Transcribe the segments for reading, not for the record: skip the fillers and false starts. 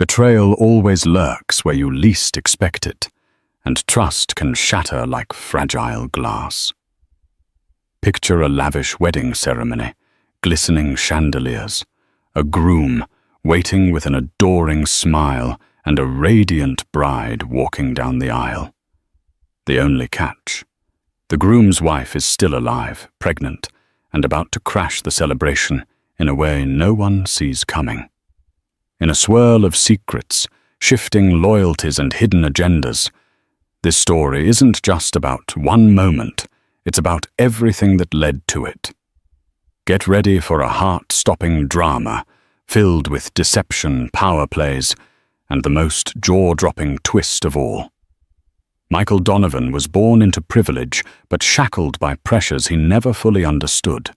Betrayal always lurks where you least expect it, and trust can shatter like fragile glass. Picture a lavish wedding ceremony, glistening chandeliers, a groom waiting with an adoring smile, and a radiant bride walking down the aisle. The only catch: the groom's wife is still alive, pregnant, and about to crash the celebration in a way no one sees coming. In a swirl of secrets, shifting loyalties and hidden agendas, this story isn't just about one moment, it's about everything that led to it. Get ready for a heart-stopping drama, filled with deception, power plays, and the most jaw-dropping twist of all. Michael Donovan was born into privilege, but shackled by pressures he never fully understood.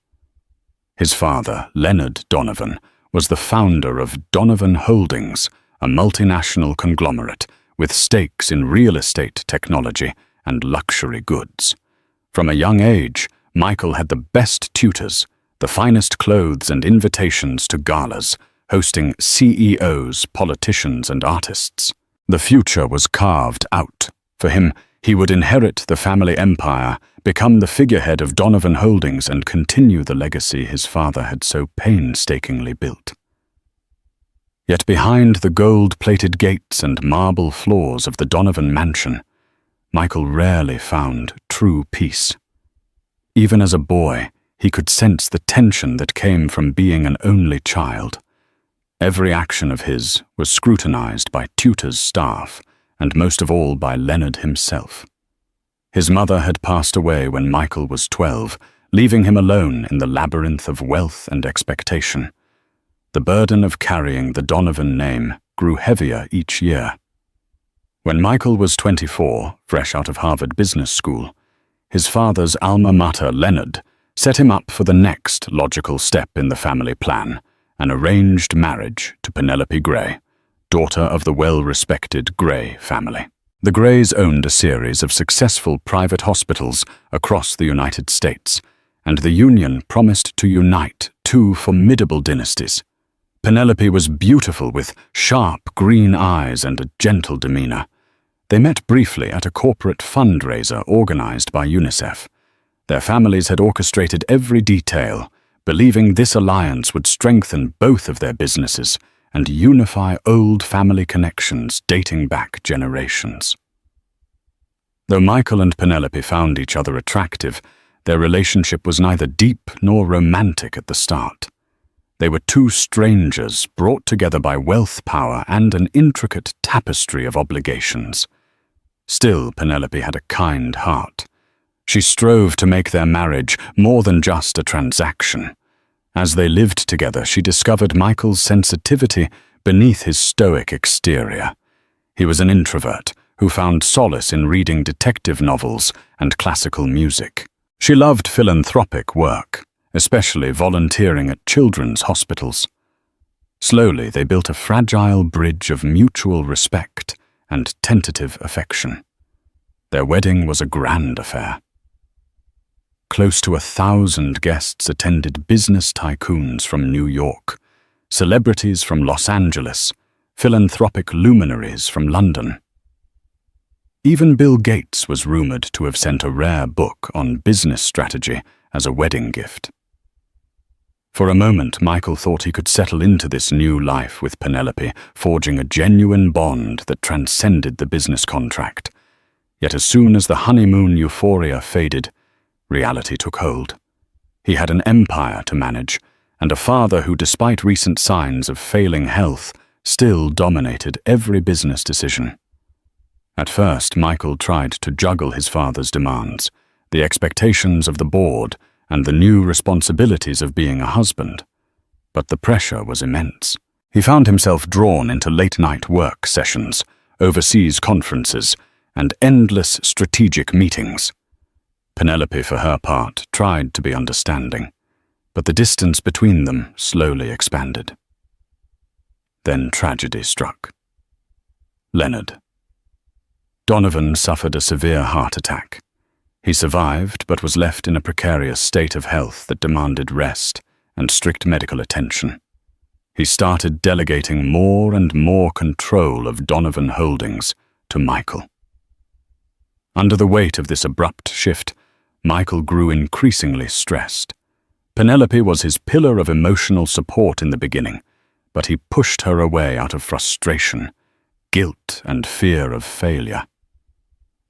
His father, Leonard Donovan, was the founder of Donovan Holdings, a multinational conglomerate with stakes in real estate technology and luxury goods. From a young age, Michael had the best tutors, the finest clothes and invitations to galas, hosting CEOs, politicians, and artists. The future was carved out. For him, he would inherit the family empire, become the figurehead of Donovan Holdings, and continue the legacy his father had so painstakingly built. Yet behind the gold-plated gates and marble floors of the Donovan mansion, Michael rarely found true peace. Even as a boy, he could sense the tension that came from being an only child. Every action of his was scrutinized by tutors, staff, and most of all by Leonard himself. His mother had passed away when Michael was 12, leaving him alone in the labyrinth of wealth and expectation. The burden of carrying the Donovan name grew heavier each year. When Michael was 24, fresh out of Harvard Business School, his father's alma mater, Leonard, set him up for the next logical step in the family plan, an arranged marriage to Penelope Gray, daughter of the well-respected Gray family. The Grays owned a series of successful private hospitals across the United States, and the union promised to unite two formidable dynasties. Penelope was beautiful with sharp green eyes and a gentle demeanor. They met briefly at a corporate fundraiser organized by UNICEF. Their families had orchestrated every detail, believing this alliance would strengthen both of their businesses and unify old family connections dating back generations. Though Michael and Penelope found each other attractive, their relationship was neither deep nor romantic at the start. They were two strangers brought together by wealth, power, and an intricate tapestry of obligations. Still, Penelope had a kind heart. She strove to make their marriage more than just a transaction. As they lived together, she discovered Michael's sensitivity beneath his stoic exterior. He was an introvert who found solace in reading detective novels and classical music. She loved philanthropic work, especially volunteering at children's hospitals. Slowly, they built a fragile bridge of mutual respect and tentative affection. Their wedding was a grand affair. Close to 1,000 guests attended, business tycoons from New York, celebrities from Los Angeles, philanthropic luminaries from London. Even Bill Gates was rumored to have sent a rare book on business strategy as a wedding gift. For a moment, Michael thought he could settle into this new life with Penelope, forging a genuine bond that transcended the business contract. Yet as soon as the honeymoon euphoria faded, reality took hold. He had an empire to manage, and a father who, despite recent signs of failing health, still dominated every business decision. At first, Michael tried to juggle his father's demands, the expectations of the board, and the new responsibilities of being a husband. But the pressure was immense. He found himself drawn into late-night work sessions, overseas conferences, and endless strategic meetings. Penelope, for her part, tried to be understanding, but the distance between them slowly expanded. Then tragedy struck. Leonard. Donovan suffered a severe heart attack. He survived, but was left in a precarious state of health that demanded rest and strict medical attention. He started delegating more and more control of Donovan Holdings to Michael. Under the weight of this abrupt shift, Michael grew increasingly stressed. Penelope was his pillar of emotional support in the beginning, but he pushed her away out of frustration, guilt, and fear of failure.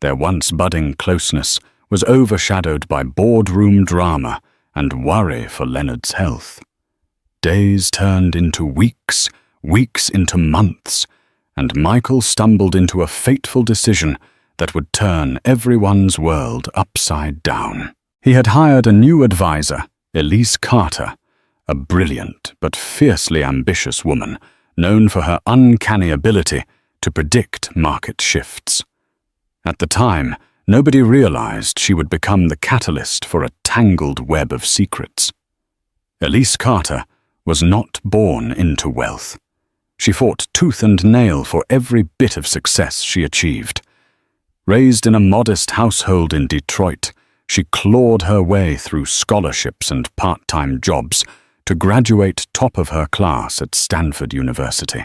Their once budding closeness was overshadowed by boardroom drama and worry for Leonard's health. Days turned into weeks, weeks into months, and Michael stumbled into a fateful decision that would turn everyone's world upside down. He had hired a new advisor, Elise Carter, a brilliant but fiercely ambitious woman known for her uncanny ability to predict market shifts. At the time, nobody realized she would become the catalyst for a tangled web of secrets. Elise Carter was not born into wealth. She fought tooth and nail for every bit of success she achieved. Raised in a modest household in Detroit, she clawed her way through scholarships and part-time jobs to graduate top of her class at Stanford University.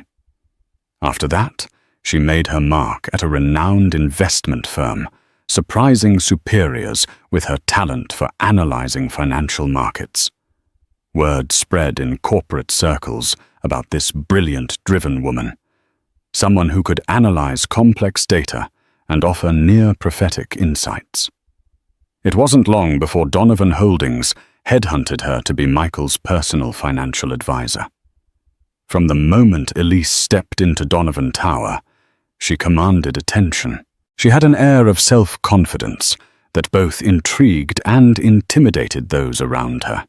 After that, she made her mark at a renowned investment firm, surprising superiors with her talent for analyzing financial markets. Word spread in corporate circles about this brilliant, driven woman, someone who could analyze complex data and offer near-prophetic insights. It wasn't long before Donovan Holdings headhunted her to be Michael's personal financial advisor. From the moment Elise stepped into Donovan Tower, she commanded attention. She had an air of self-confidence that both intrigued and intimidated those around her.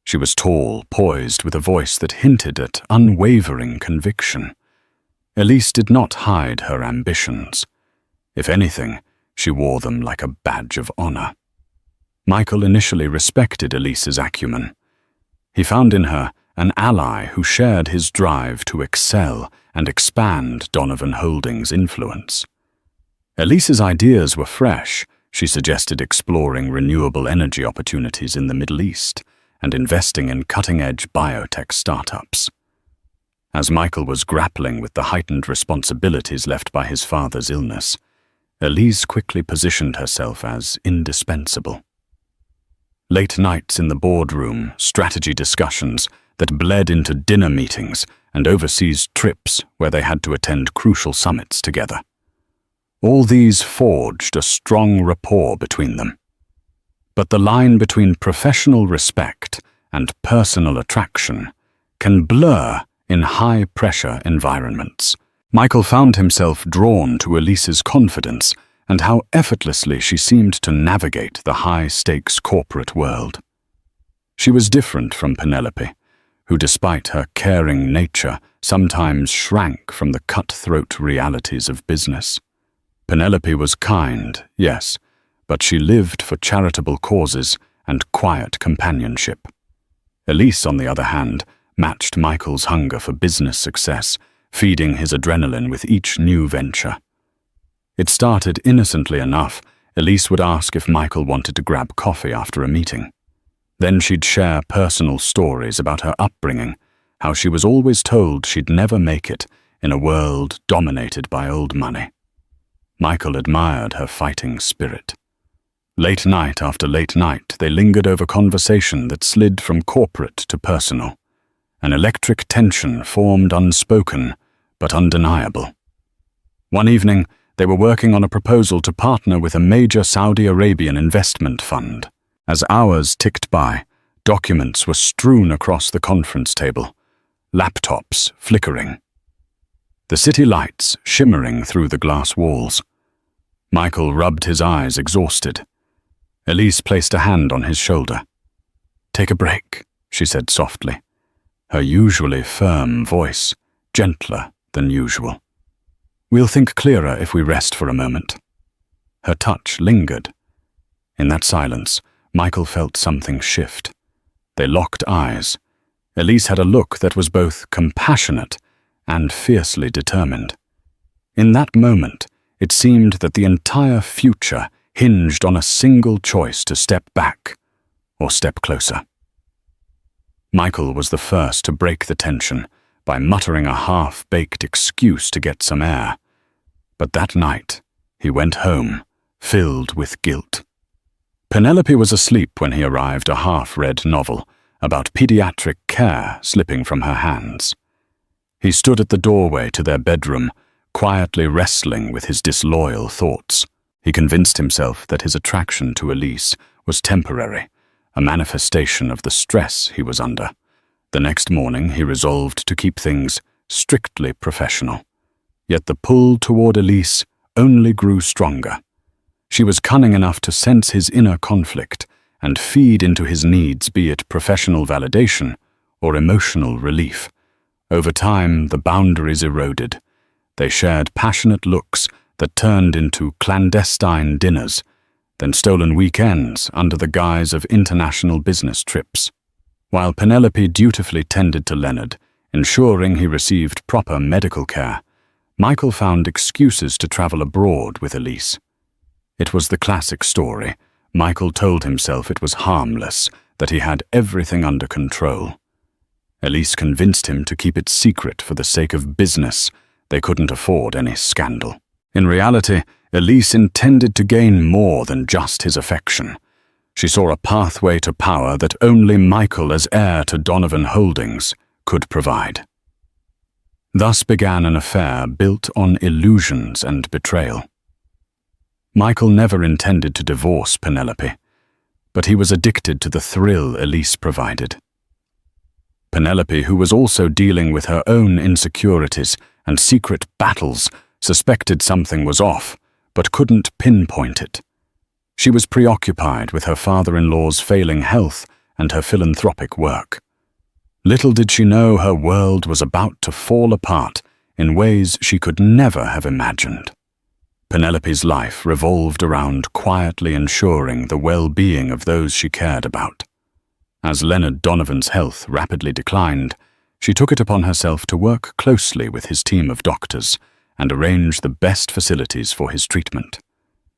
She was tall, poised, with a voice that hinted at unwavering conviction. Elise did not hide her ambitions. If anything, she wore them like a badge of honor. Michael initially respected Elise's acumen. He found in her an ally who shared his drive to excel and expand Donovan Holdings' influence. Elise's ideas were fresh. She suggested exploring renewable energy opportunities in the Middle East and investing in cutting-edge biotech startups. As Michael was grappling with the heightened responsibilities left by his father's illness, Elise quickly positioned herself as indispensable. Late nights in the boardroom, strategy discussions that bled into dinner meetings and overseas trips where they had to attend crucial summits together. All these forged a strong rapport between them. But the line between professional respect and personal attraction can blur in high-pressure environments. Michael found himself drawn to Elise's confidence and how effortlessly she seemed to navigate the high-stakes corporate world. She was different from Penelope, who, despite her caring nature, sometimes shrank from the cutthroat realities of business. Penelope was kind, yes, but she lived for charitable causes and quiet companionship. Elise, on the other hand, matched Michael's hunger for business success, feeding his adrenaline with each new venture. It started innocently enough. Elise would ask if Michael wanted to grab coffee after a meeting. Then she'd share personal stories about her upbringing, how she was always told she'd never make it in a world dominated by old money. Michael admired her fighting spirit. Late night after late night, they lingered over conversation that slid from corporate to personal. An electric tension formed, unspoken but undeniable. One evening, they were working on a proposal to partner with a major Saudi Arabian investment fund. As hours ticked by, documents were strewn across the conference table, laptops flickering, the city lights shimmering through the glass walls. Michael rubbed his eyes, exhausted. Elise placed a hand on his shoulder. "Take a break," she said softly, her usually firm voice gentler than usual. "We'll think clearer if we rest for a moment." Her touch lingered. In that silence, Michael felt something shift. They locked eyes. Elise had a look that was both compassionate and fiercely determined. In that moment, it seemed that the entire future hinged on a single choice to step back or step closer. Michael was the first to break the tension, by muttering a half-baked excuse to get some air. But that night, he went home, filled with guilt. Penelope was asleep when he arrived, a half-read novel about pediatric care slipping from her hands. He stood at the doorway to their bedroom, quietly wrestling with his disloyal thoughts. He convinced himself that his attraction to Elise was temporary, a manifestation of the stress he was under. The next morning, he resolved to keep things strictly professional. Yet the pull toward Elise only grew stronger. She was cunning enough to sense his inner conflict and feed into his needs, be it professional validation or emotional relief. Over time, the boundaries eroded. They shared passionate looks that turned into clandestine dinners, then stolen weekends under the guise of international business trips. While Penelope dutifully tended to Leonard, ensuring he received proper medical care, Michael found excuses to travel abroad with Elise. It was the classic story. Michael told himself it was harmless, that he had everything under control. Elise convinced him to keep it secret for the sake of business. They couldn't afford any scandal. In reality, Elise intended to gain more than just his affection. She saw a pathway to power that only Michael, as heir to Donovan Holdings, could provide. Thus began an affair built on illusions and betrayal. Michael never intended to divorce Penelope, but he was addicted to the thrill Elise provided. Penelope, who was also dealing with her own insecurities and secret battles, suspected something was off, but couldn't pinpoint it. She was preoccupied with her father-in-law's failing health and her philanthropic work. Little did she know her world was about to fall apart in ways she could never have imagined. Penelope's life revolved around quietly ensuring the well-being of those she cared about. As Leonard Donovan's health rapidly declined, she took it upon herself to work closely with his team of doctors and arrange the best facilities for his treatment.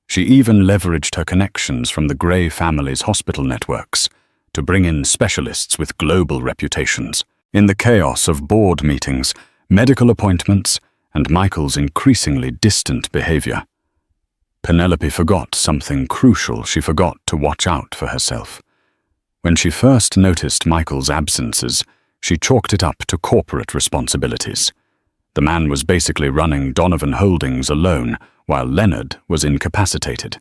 She even leveraged her connections from the Gray family's hospital networks to bring in specialists with global reputations. In the chaos of board meetings, medical appointments, and Michael's increasingly distant behavior, Penelope forgot something crucial. She forgot to watch out for herself. When she first noticed Michael's absences, she chalked it up to corporate responsibilities. The man was basically running Donovan Holdings alone, while Leonard was incapacitated.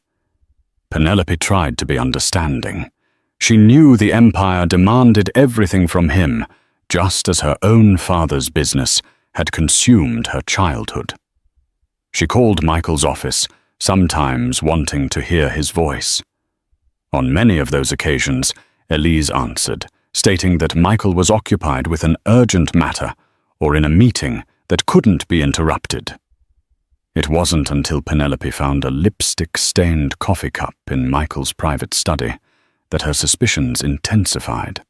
Penelope tried to be understanding. She knew the empire demanded everything from him, just as her own father's business had consumed her childhood. She called Michael's office, sometimes wanting to hear his voice. On many of those occasions, Elise answered, stating that Michael was occupied with an urgent matter or in a meeting that couldn't be interrupted. It wasn't until Penelope found a lipstick-stained coffee cup in Michael's private study that her suspicions intensified.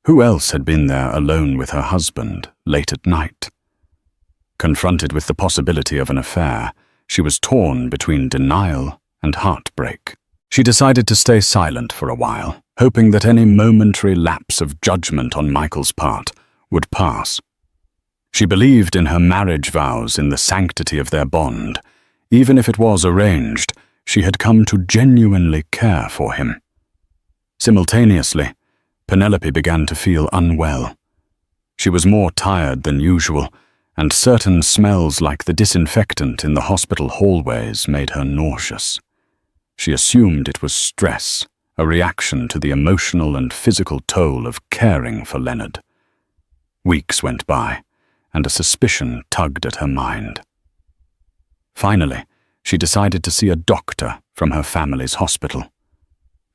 Who else had been there alone with her husband late at night? Confronted with the possibility of an affair, she was torn between denial and heartbreak. She decided to stay silent for a while, hoping that any momentary lapse of judgment on Michael's part would pass. She believed in her marriage vows, in the sanctity of their bond. Even if it was arranged, she had come to genuinely care for him. Simultaneously, Penelope began to feel unwell. She was more tired than usual, and certain smells like the disinfectant in the hospital hallways made her nauseous. She assumed it was stress, a reaction to the emotional and physical toll of caring for Leonard. Weeks went by, and a suspicion tugged at her mind. Finally, she decided to see a doctor from her family's hospital.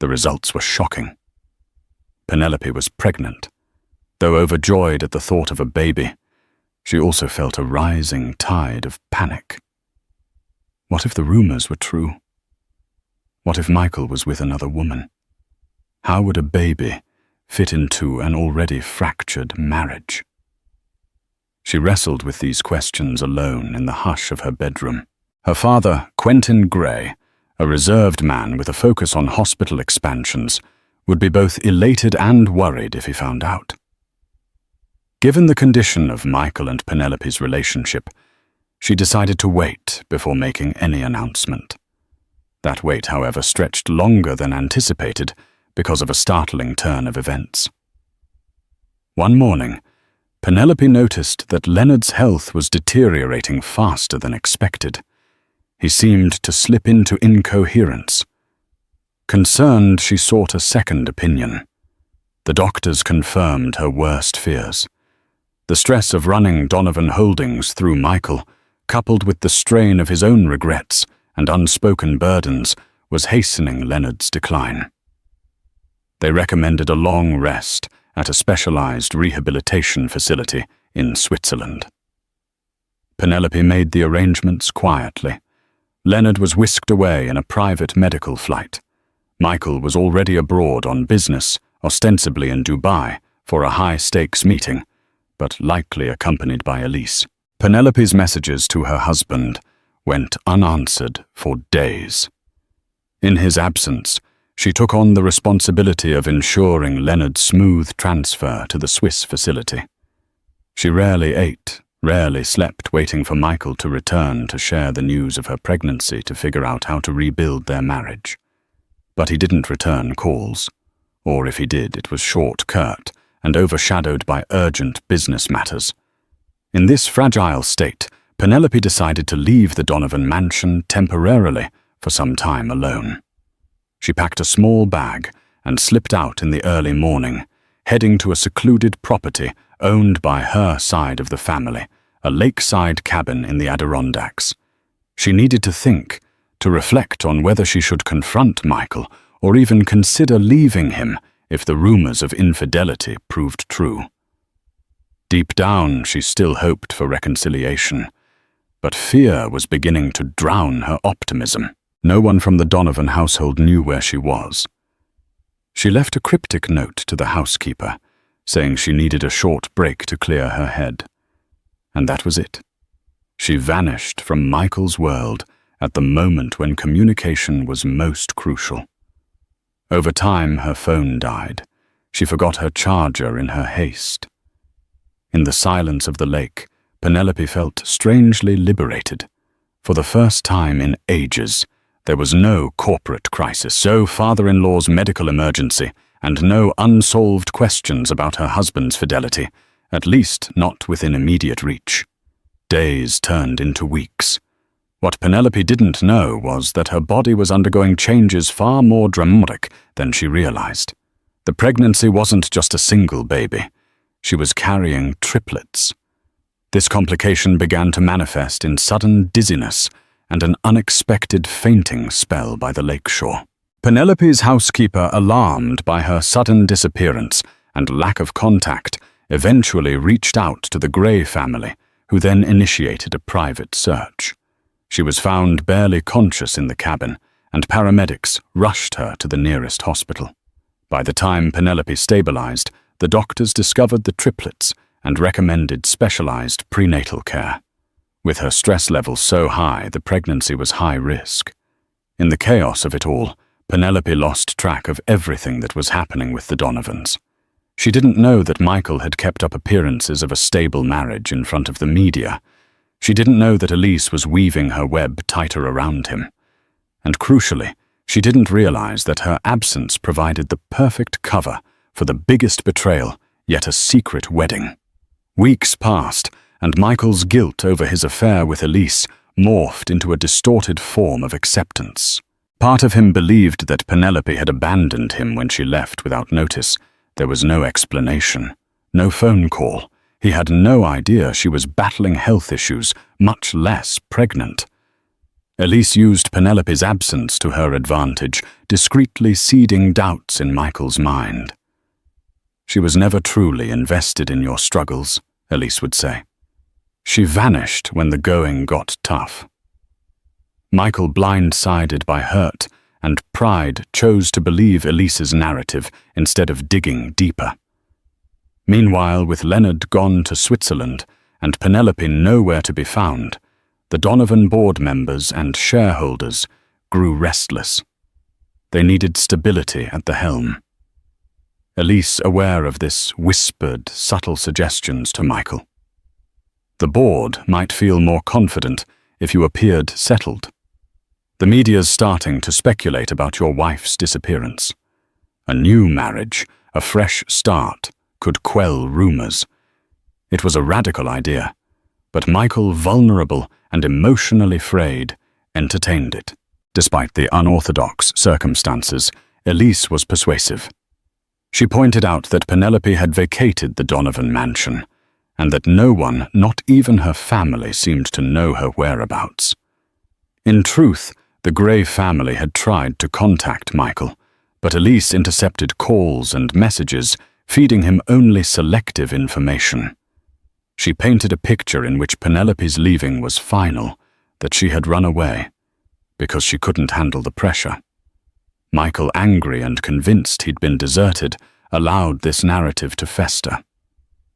The results were shocking. Penelope was pregnant. Though overjoyed at the thought of a baby, she also felt a rising tide of panic. What if the rumors were true? What if Michael was with another woman? How would a baby fit into an already fractured marriage? She wrestled with these questions alone in the hush of her bedroom. Her father, Quentin Gray, a reserved man with a focus on hospital expansions, would be both elated and worried if he found out. Given the condition of Michael and Penelope's relationship, she decided to wait before making any announcement. That wait, however, stretched longer than anticipated because of a startling turn of events. One morning, Penelope noticed that Leonard's health was deteriorating faster than expected. He seemed to slip into incoherence. Concerned, she sought a second opinion. The doctors confirmed her worst fears. The stress of running Donovan Holdings through Michael, coupled with the strain of his own regrets and unspoken burdens, was hastening Leonard's decline. They recommended a long rest at a specialized rehabilitation facility in Switzerland. Penelope made the arrangements quietly. Leonard was whisked away in a private medical flight. Michael was already abroad on business, ostensibly in Dubai, for a high-stakes meeting, but likely accompanied by Elise. Penelope's messages to her husband went unanswered for days. In his absence, she took on the responsibility of ensuring Leonard's smooth transfer to the Swiss facility. She rarely ate, rarely slept, waiting for Michael to return to share the news of her pregnancy to figure out how to rebuild their marriage. But he didn't return calls, or if he did, it was short, curt, and overshadowed by urgent business matters. In this fragile state, Penelope decided to leave the Donovan mansion temporarily for some time alone. She packed a small bag and slipped out in the early morning, heading to a secluded property owned by her side of the family, a lakeside cabin in the Adirondacks. She needed to think, to reflect on whether she should confront Michael or even consider leaving him if the rumors of infidelity proved true. Deep down, she still hoped for reconciliation, but fear was beginning to drown her optimism. No one from the Donovan household knew where she was. She left a cryptic note to the housekeeper, saying she needed a short break to clear her head. And that was it. She vanished from Michael's world at the moment when communication was most crucial. Over time, her phone died. She forgot her charger in her haste. In the silence of the lake, Penelope felt strangely liberated. For the first time in ages, there was no corporate crisis, no father-in-law's medical emergency, and no unsolved questions about her husband's fidelity, at least not within immediate reach. Days turned into weeks. What Penelope didn't know was that her body was undergoing changes far more dramatic than she realized. The pregnancy wasn't just a single baby. She was carrying triplets. This complication began to manifest in sudden dizziness and an unexpected fainting spell by the lakeshore. Penelope's housekeeper, alarmed by her sudden disappearance and lack of contact, eventually reached out to the Gray family, who then initiated a private search. She was found barely conscious in the cabin, and paramedics rushed her to the nearest hospital. By the time Penelope stabilized, the doctors discovered the triplets and recommended specialized prenatal care. With her stress levels so high, the pregnancy was high risk. In the chaos of it all, Penelope lost track of everything that was happening with the Donovans. She didn't know that Michael had kept up appearances of a stable marriage in front of the media. She didn't know that Elise was weaving her web tighter around him. And crucially, she didn't realize that her absence provided the perfect cover for the biggest betrayal, yet a secret wedding. Weeks passed, and Michael's guilt over his affair with Elise morphed into a distorted form of acceptance. Part of him believed that Penelope had abandoned him when she left without notice. There was no explanation, no phone call. He had no idea she was battling health issues, much less pregnant. Elise used Penelope's absence to her advantage, discreetly seeding doubts in Michael's mind. "She was never truly invested in your struggles," Elise would say. "She vanished when the going got tough." Michael, blindsided by hurt and pride, chose to believe Elise's narrative instead of digging deeper. Meanwhile, with Leonard gone to Switzerland and Penelope nowhere to be found, the Donovan board members and shareholders grew restless. They needed stability at the helm. Elise aware of this whispered, subtle suggestions to Michael. The board might feel more confident if you appeared settled. The media's starting to speculate about your wife's disappearance. A new marriage, a fresh start, could quell rumors. It was a radical idea, but Michael, vulnerable and emotionally frayed, entertained it. Despite the unorthodox circumstances, Elise was persuasive. She pointed out that Penelope had vacated the Donovan mansion, and that no one, not even her family, seemed to know her whereabouts. In truth, the Gray family had tried to contact Michael, but Elise intercepted calls and messages, feeding him only selective information. She painted a picture in which Penelope's leaving was final, that she had run away, because she couldn't handle the pressure. Michael, angry and convinced he'd been deserted, allowed this narrative to fester.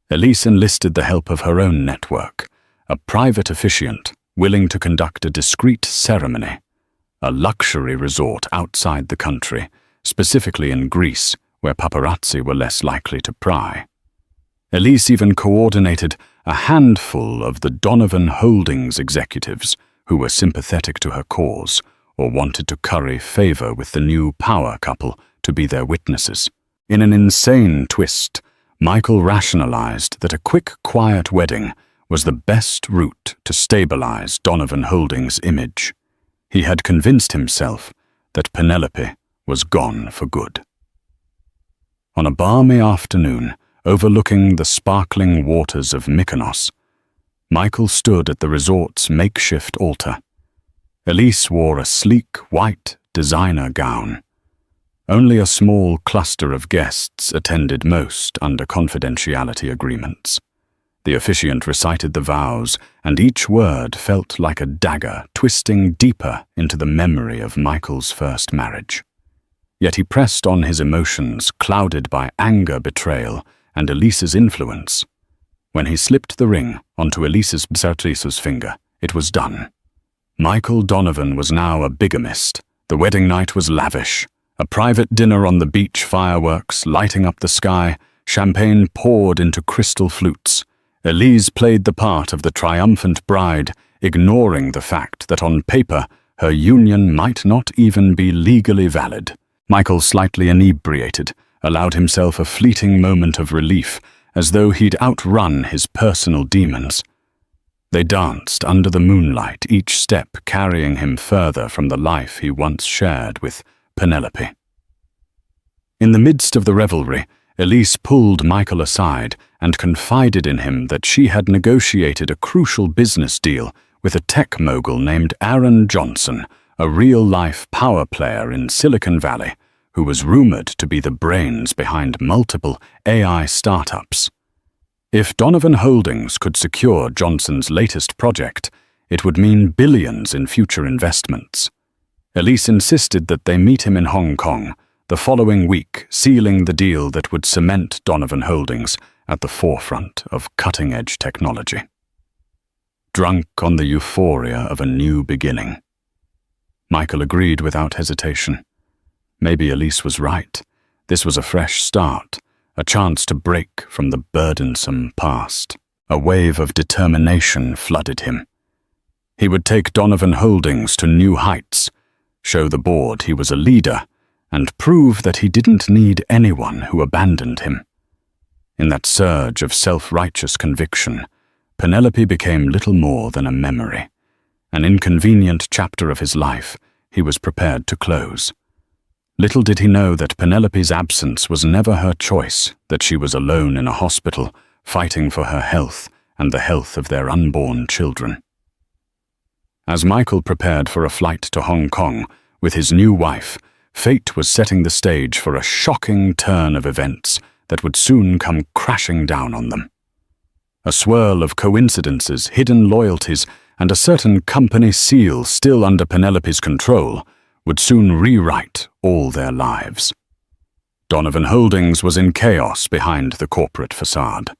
Elise enlisted the help of her own network, a private officiant willing to conduct a discreet ceremony, a luxury resort outside the country, specifically in Greece, where paparazzi were less likely to pry. Elise even coordinated a handful of the Donovan Holdings executives who were sympathetic to her cause or wanted to curry favor with the new power couple to be their witnesses. In an insane twist, Michael rationalized that a quick, quiet wedding was the best route to stabilize Donovan Holdings' image. He had convinced himself that Penelope was gone for good. On a balmy afternoon, overlooking the sparkling waters of Mykonos, Michael stood at the resort's makeshift altar. Elise wore a sleek, white designer gown. Only a small cluster of guests attended, most under confidentiality agreements. The officiant recited the vows, and each word felt like a dagger twisting deeper into the memory of Michael's first marriage. Yet he pressed on his emotions, clouded by anger, betrayal, and Elise's influence. When he slipped the ring onto Elise's finger, it was done. Michael Donovan was now a bigamist. The wedding night was lavish. A private dinner on the beach, fireworks lighting up the sky, champagne poured into crystal flutes. Elise played the part of the triumphant bride, ignoring the fact that on paper her union might not even be legally valid. Michael, slightly inebriated, allowed himself a fleeting moment of relief, as though he'd outrun his personal demons. They danced under the moonlight, each step carrying him further from the life he once shared with Penelope. In the midst of the revelry, Elise pulled Michael aside and confided in him that she had negotiated a crucial business deal with a tech mogul named Aaron Johnson, a real-life power player in Silicon Valley, who was rumored to be the brains behind multiple AI startups. If Donovan Holdings could secure Johnson's latest project, it would mean billions in future investments. Elise insisted that they meet him in Hong Kong the following week, sealing the deal that would cement Donovan Holdings at the forefront of cutting-edge technology. Drunk on the euphoria of a new beginning, Michael agreed without hesitation. Maybe Elise was right. This was a fresh start, a chance to break from the burdensome past. A wave of determination flooded him. He would take Donovan Holdings to new heights, show the board he was a leader, and prove that he didn't need anyone who abandoned him. In that surge of self-righteous conviction, Penelope became little more than a memory, an inconvenient chapter of his life he was prepared to close. Little did he know that Penelope's absence was never her choice, that she was alone in a hospital, fighting for her health and the health of their unborn children. As Michael prepared for a flight to Hong Kong with his new wife, fate was setting the stage for a shocking turn of events that would soon come crashing down on them. A swirl of coincidences, hidden loyalties, and a certain company seal still under Penelope's control would soon rewrite all their lives. Donovan Holdings was in chaos behind the corporate facade.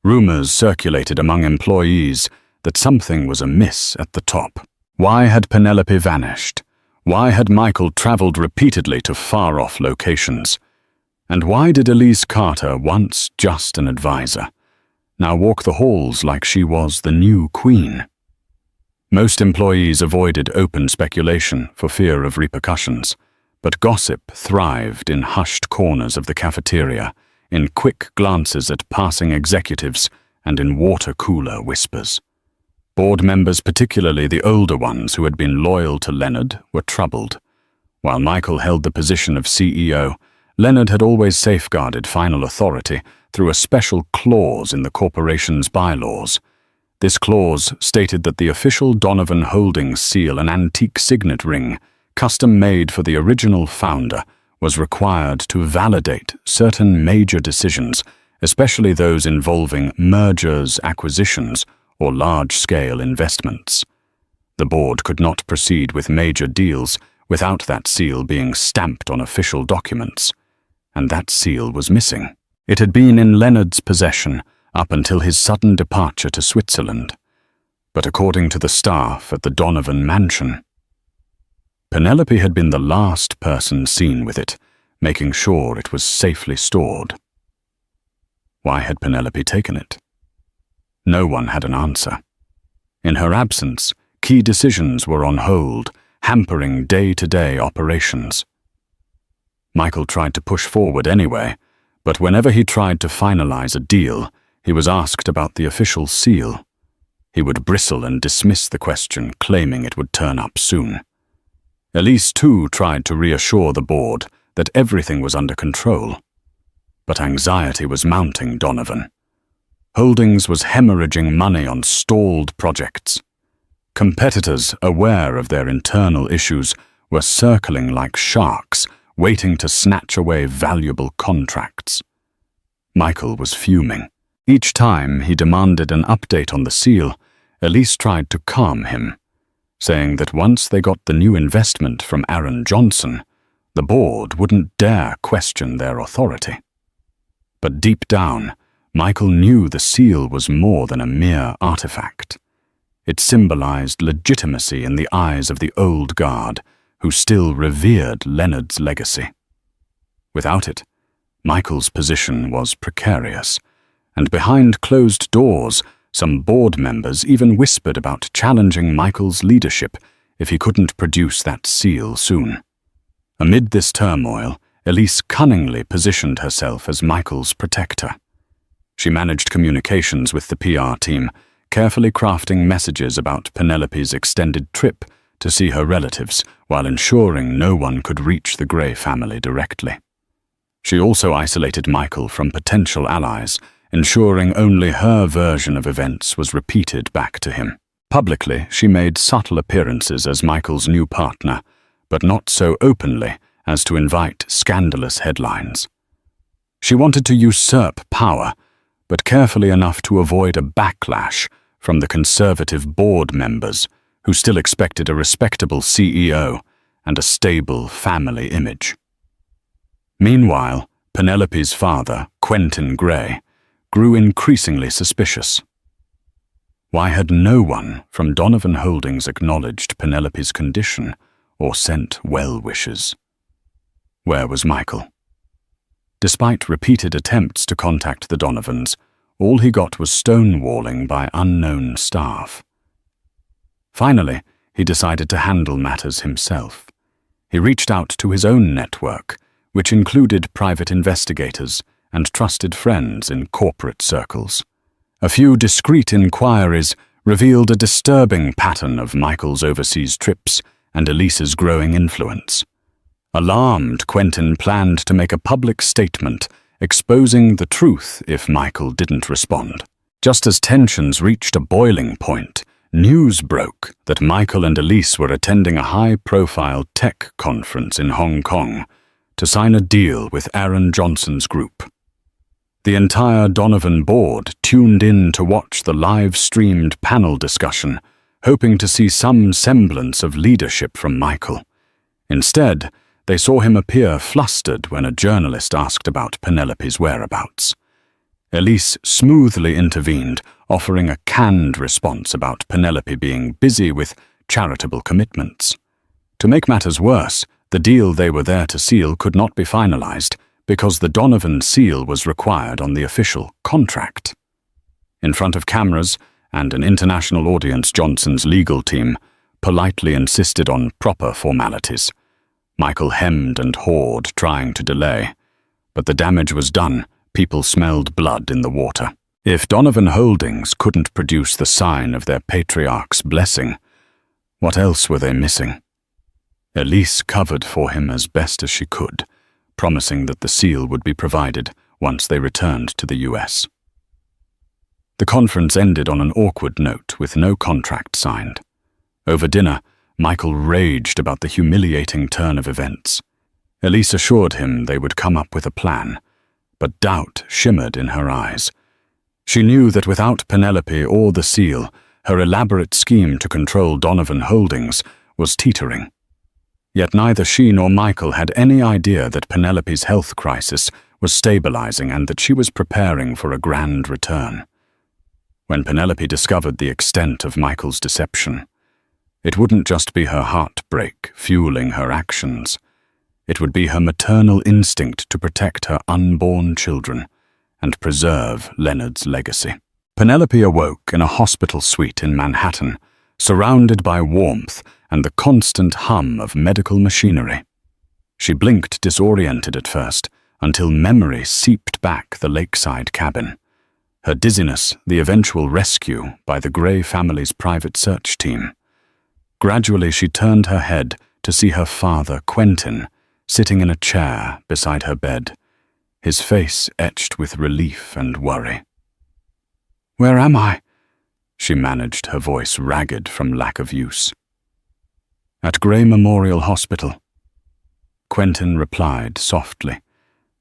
Rumors circulated among employees that something was amiss at the top. Why had Penelope vanished? Why had Michael traveled repeatedly to far-off locations? And why did Elise Carter, once just an advisor, now walk the halls like she was the new queen? Most employees avoided open speculation for fear of repercussions, but gossip thrived in hushed corners of the cafeteria, in quick glances at passing executives, and in water-cooler whispers. Board members, particularly the older ones who had been loyal to Leonard, were troubled. While Michael held the position of CEO, Leonard had always safeguarded final authority through a special clause in the corporation's bylaws. This clause stated that the official Donovan Holdings seal, an antique signet ring, custom-made for the original founder, was required to validate certain major decisions, especially those involving mergers, acquisitions, or large-scale investments. The board could not proceed with major deals without that seal being stamped on official documents, and that seal was missing. It had been in Leonard's possession up until his sudden departure to Switzerland, but according to the staff at the Donovan mansion, Penelope had been the last person seen with it, making sure it was safely stored. Why had Penelope taken it? No one had an answer. In her absence, key decisions were on hold, hampering day-to-day operations. Michael tried to push forward anyway, but whenever he tried to finalize a deal, he was asked about the official seal. He would bristle and dismiss the question, claiming it would turn up soon. Elise, too, tried to reassure the board that everything was under control. But anxiety was mounting Donovan. Holdings was hemorrhaging money on stalled projects. Competitors, aware of their internal issues, were circling like sharks, waiting to snatch away valuable contracts. Michael was fuming. Each time he demanded an update on the seal, Elise tried to calm him, saying that once they got the new investment from Aaron Johnson, the board wouldn't dare question their authority. But deep down, Michael knew the seal was more than a mere artifact. It symbolized legitimacy in the eyes of the old guard, who still revered Leonard's legacy. Without it, Michael's position was precarious, and behind closed doors, some board members even whispered about challenging Michael's leadership if he couldn't produce that seal soon. Amid this turmoil, Elise cunningly positioned herself as Michael's protector. She managed communications with the PR team, carefully crafting messages about Penelope's extended trip to see her relatives, while ensuring no one could reach the Gray family directly. She also isolated Michael from potential allies, ensuring only her version of events was repeated back to him. Publicly, she made subtle appearances as Michael's new partner, but not so openly as to invite scandalous headlines. She wanted to usurp power, but carefully enough to avoid a backlash from the conservative board members who still expected a respectable CEO and a stable family image. Meanwhile, Penelope's father, Quentin Gray, grew increasingly suspicious. Why had no one from Donovan Holdings acknowledged Penelope's condition or sent well wishes? Where was Michael? Despite repeated attempts to contact the Donovans, all he got was stonewalling by unknown staff. Finally, he decided to handle matters himself. He reached out to his own network, which included private investigators and trusted friends in corporate circles. A few discreet inquiries revealed a disturbing pattern of Michael's overseas trips and Elise's growing influence. Alarmed, Quentin planned to make a public statement exposing the truth if Michael didn't respond. Just as tensions reached a boiling point, news broke that Michael and Elise were attending a high-profile tech conference in Hong Kong to sign a deal with Aaron Johnson's group. The entire Donovan board tuned in to watch the live-streamed panel discussion, hoping to see some semblance of leadership from Michael. Instead, they saw him appear flustered when a journalist asked about Penelope's whereabouts. Elise smoothly intervened, offering a canned response about Penelope being busy with charitable commitments. To make matters worse, the deal they were there to seal could not be finalized because the Donovan seal was required on the official contract. In front of cameras and an international audience, Johnson's legal team politely insisted on proper formalities. Michael hemmed and hawed, trying to delay. But the damage was done. People smelled blood in the water. If Donovan Holdings couldn't produce the sign of their patriarch's blessing, what else were they missing? Elise covered for him as best as she could, promising that the seal would be provided once they returned to the US. The conference ended on an awkward note with no contract signed. Over dinner, Michael raged about the humiliating turn of events. Elise assured him they would come up with a plan, but doubt shimmered in her eyes. She knew that without Penelope or the seal, her elaborate scheme to control Donovan Holdings was teetering. Yet neither she nor Michael had any idea that Penelope's health crisis was stabilizing and that she was preparing for a grand return. When Penelope discovered the extent of Michael's deception, it wouldn't just be her heartbreak fueling her actions. It would be her maternal instinct to protect her unborn children and preserve Leonard's legacy. Penelope awoke in a hospital suite in Manhattan, surrounded by warmth and the constant hum of medical machinery. She blinked disoriented at first, until memory seeped back the lakeside cabin. Her dizziness, the eventual rescue by the Gray family's private search team. Gradually she turned her head to see her father, Quentin, sitting in a chair beside her bed, his face etched with relief and worry. "Where am I?" she managed, her voice ragged from lack of use. "At Gray Memorial Hospital," Quentin replied softly,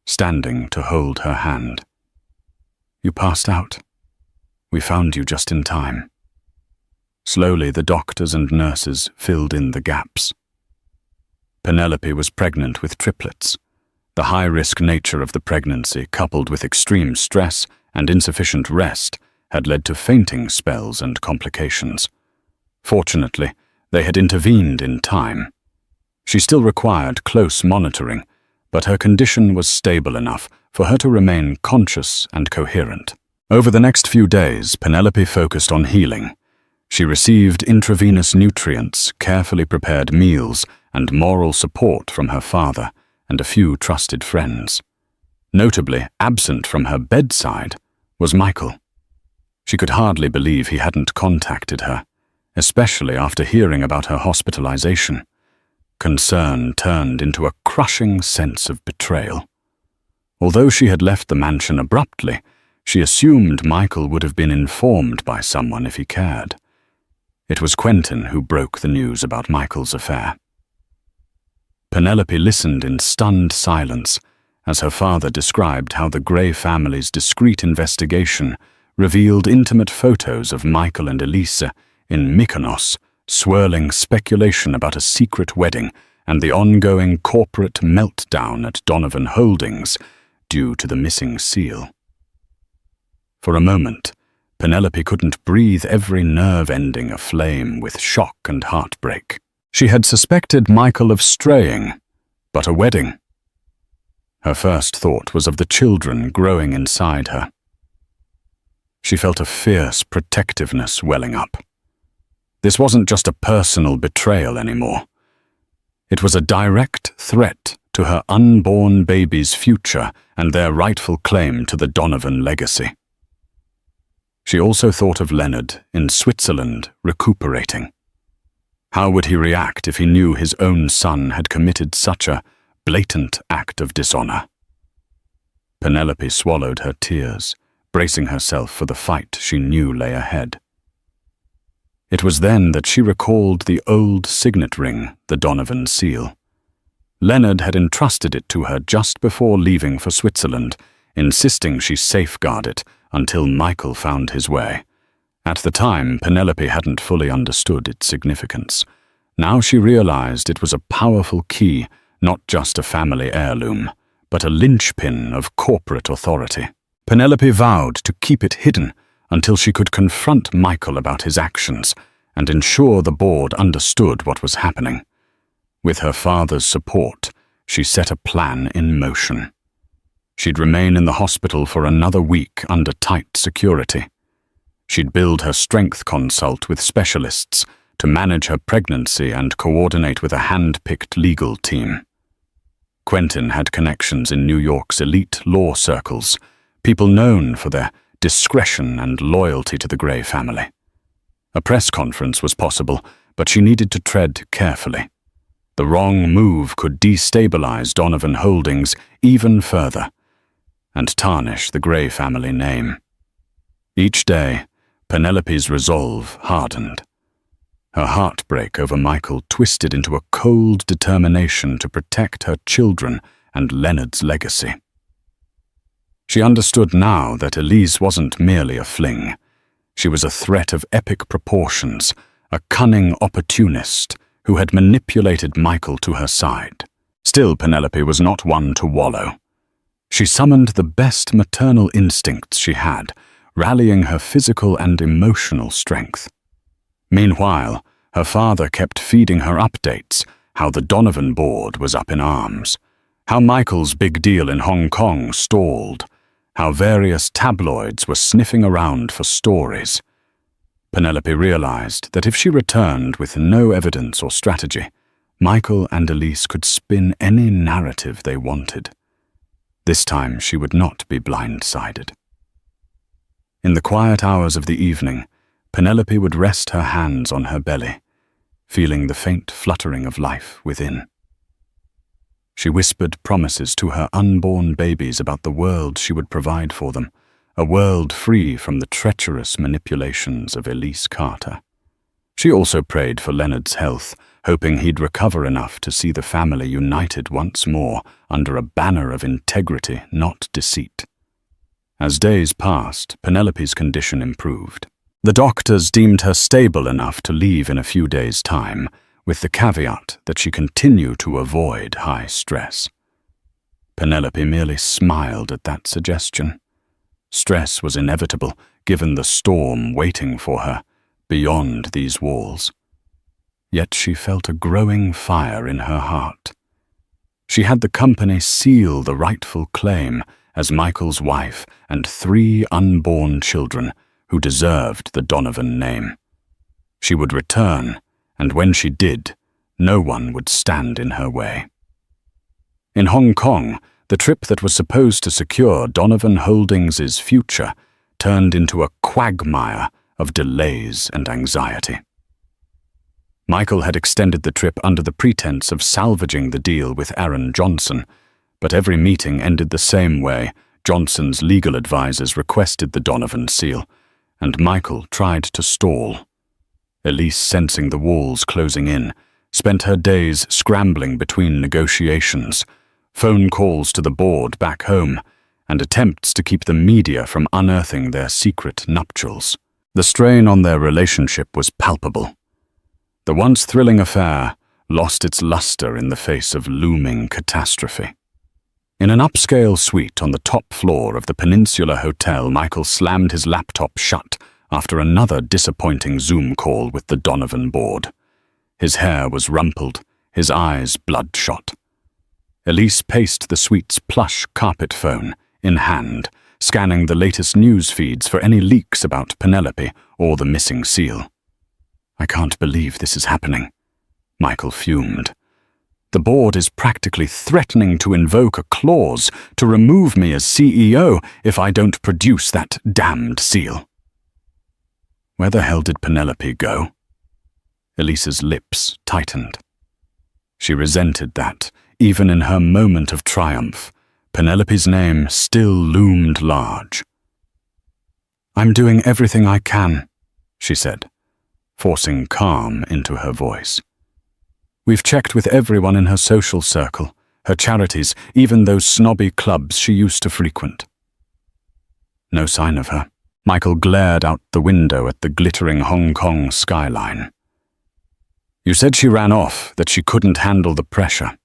standing to hold her hand. "You passed out. We found you just in time." Slowly the doctors and nurses filled in the gaps. Penelope was pregnant with triplets. The high-risk nature of the pregnancy, coupled with extreme stress and insufficient rest, had led to fainting spells and complications. Fortunately, they had intervened in time. She still required close monitoring, but her condition was stable enough for her to remain conscious and coherent. Over the next few days, Penelope focused on healing. She received intravenous nutrients, carefully prepared meals, and moral support from her father and a few trusted friends. Notably, absent from her bedside was Michael. She could hardly believe he hadn't contacted her, especially after hearing about her hospitalization. Concern turned into a crushing sense of betrayal. Although she had left the mansion abruptly, she assumed Michael would have been informed by someone if he cared. It was Quentin who broke the news about Michael's affair. Penelope listened in stunned silence as her father described how the Gray family's discreet investigation revealed intimate photos of Michael and Elisa in Mykonos, swirling speculation about a secret wedding and the ongoing corporate meltdown at Donovan Holdings due to the missing seal. For a moment, Penelope couldn't breathe, every nerve ending aflame with shock and heartbreak. She had suspected Michael of straying, but a wedding. Her first thought was of the children growing inside her. She felt a fierce protectiveness welling up. This wasn't just a personal betrayal anymore. It was a direct threat to her unborn baby's future and their rightful claim to the Donovan legacy. She also thought of Leonard in Switzerland recuperating. How would he react if he knew his own son had committed such a blatant act of dishonor? Penelope swallowed her tears, bracing herself for the fight she knew lay ahead. It was then that she recalled the old signet ring, the Donovan seal. Leonard had entrusted it to her just before leaving for Switzerland, insisting she safeguard it until Michael found his way. At the time, Penelope hadn't fully understood its significance. Now she realized it was a powerful key, not just a family heirloom, but a linchpin of corporate authority. Penelope vowed to keep it hidden until she could confront Michael about his actions and ensure the board understood what was happening. With her father's support, she set a plan in motion. She'd remain in the hospital for another week under tight security. She'd build her strength consult with specialists to manage her pregnancy and coordinate with a hand-picked legal team. Quentin had connections in New York's elite law circles, people known for their discretion and loyalty to the Gray family. A press conference was possible, but she needed to tread carefully. The wrong move could destabilize Donovan Holdings even further and tarnish the Gray family name. Each day, Penelope's resolve hardened. Her heartbreak over Michael twisted into a cold determination to protect her children and Leonard's legacy. She understood now that Elise wasn't merely a fling. She was a threat of epic proportions, a cunning opportunist who had manipulated Michael to her side. Still, Penelope was not one to wallow. She summoned the best maternal instincts she had, rallying her physical and emotional strength. Meanwhile, her father kept feeding her updates, how the Donovan board was up in arms, how Michael's big deal in Hong Kong stalled, how various tabloids were sniffing around for stories. Penelope realized that if she returned with no evidence or strategy, Michael and Elise could spin any narrative they wanted. This time she would not be blindsided. In the quiet hours of the evening, Penelope would rest her hands on her belly, feeling the faint fluttering of life within. She whispered promises to her unborn babies about the world she would provide for them, a world free from the treacherous manipulations of Elise Carter. She also prayed for Leonard's health, hoping he'd recover enough to see the family united once more under a banner of integrity, not deceit. As days passed, Penelope's condition improved. The doctors deemed her stable enough to leave in a few days' time, with the caveat that she continue to avoid high stress. Penelope merely smiled at that suggestion. Stress was inevitable, given the storm waiting for her beyond these walls. Yet she felt a growing fire in her heart. She had the company seal the rightful claim as Michael's wife and 3 unborn children who deserved the Donovan name. She would return, and when she did, no one would stand in her way. In Hong Kong, the trip that was supposed to secure Donovan Holdings' future turned into a quagmire of delays and anxiety. Michael had extended the trip under the pretense of salvaging the deal with Aaron Johnson, but every meeting ended the same way. Johnson's legal advisors requested the Donovan seal, and Michael tried to stall. Elise, sensing the walls closing in, spent her days scrambling between negotiations, phone calls to the board back home, and attempts to keep the media from unearthing their secret nuptials. The strain on their relationship was palpable. The once thrilling affair lost its luster in the face of looming catastrophe. In an upscale suite on the top floor of the Peninsula Hotel, Michael slammed his laptop shut after another disappointing Zoom call with the Donovan board. His hair was rumpled, his eyes bloodshot. Elise paced the suite's plush carpet phone, in hand, scanning the latest news feeds for any leaks about Penelope or the missing seal. "I can't believe this is happening," Michael fumed. "The board is practically threatening to invoke a clause to remove me as CEO if I don't produce that damned seal." Where the hell did Penelope go? Elise's lips tightened. She resented that, even in her moment of triumph, Penelope's name still loomed large. "I'm doing everything I can," she said, forcing calm into her voice. "We've checked with everyone in her social circle, her charities, even those snobby clubs she used to frequent." No sign of her. Michael glared out the window at the glittering Hong Kong skyline. "You said she ran off, that she couldn't handle the pressure."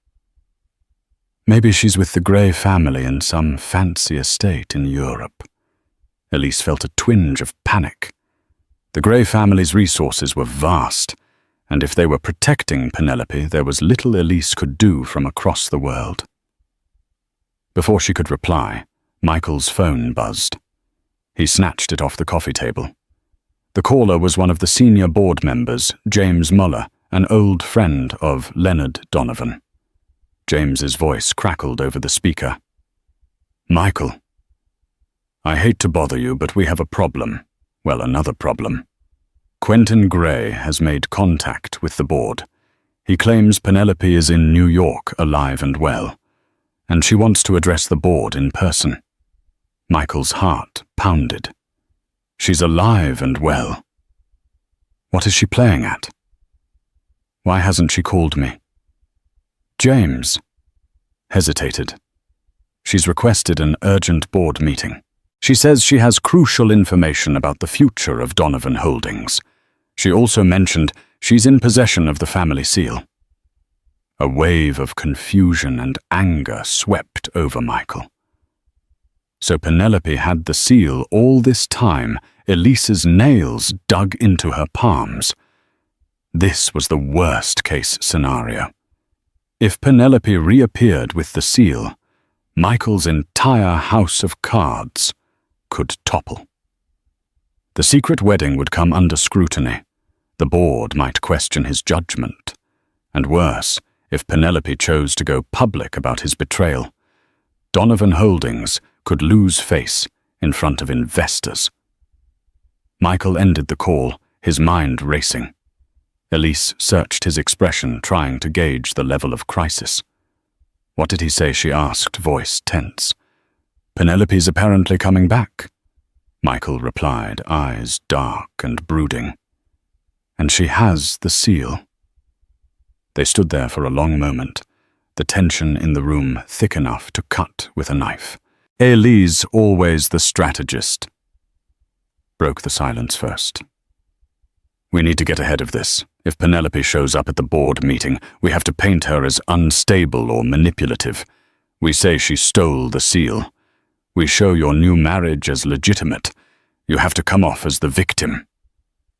"Maybe she's with the Gray family in some fancy estate in Europe." Elise felt a twinge of panic. The Gray family's resources were vast, and if they were protecting Penelope, there was little Elise could do from across the world. Before she could reply, Michael's phone buzzed. He snatched it off the coffee table. The caller was one of the senior board members, James Muller, an old friend of Leonard Donovan. James's voice crackled over the speaker. "Michael, I hate to bother you, but we have a problem. Well, another problem. Quentin Gray has made contact with the board. He claims Penelope is in New York, alive and well, and she wants to address the board in person." Michael's heart pounded. She's alive and well. What is she playing at? Why hasn't she called me? James hesitated. She's requested an urgent board meeting. She says she has crucial information about the future of Donovan Holdings. She also mentioned she's in possession of the family seal. A wave of confusion and anger swept over Michael. So Penelope had the seal all this time, Elise's nails dug into her palms. This was the worst-case scenario. If Penelope reappeared with the seal, Michael's entire house of cards could topple. The secret wedding would come under scrutiny. The board might question his judgment. And worse, if Penelope chose to go public about his betrayal, Donovan Holdings could lose face in front of investors. Michael ended the call, his mind racing. Elise searched his expression, trying to gauge the level of crisis. "What did he say?" she asked, voice tense. "Penelope's apparently coming back," Michael replied, eyes dark and brooding. "And she has the seal." They stood there for a long moment, the tension in the room thick enough to cut with a knife. Elise, always the strategist, broke the silence first. "We need to get ahead of this. If Penelope shows up at the board meeting, we have to paint her as unstable or manipulative. We say she stole the seal. We show your new marriage as legitimate. You have to come off as the victim."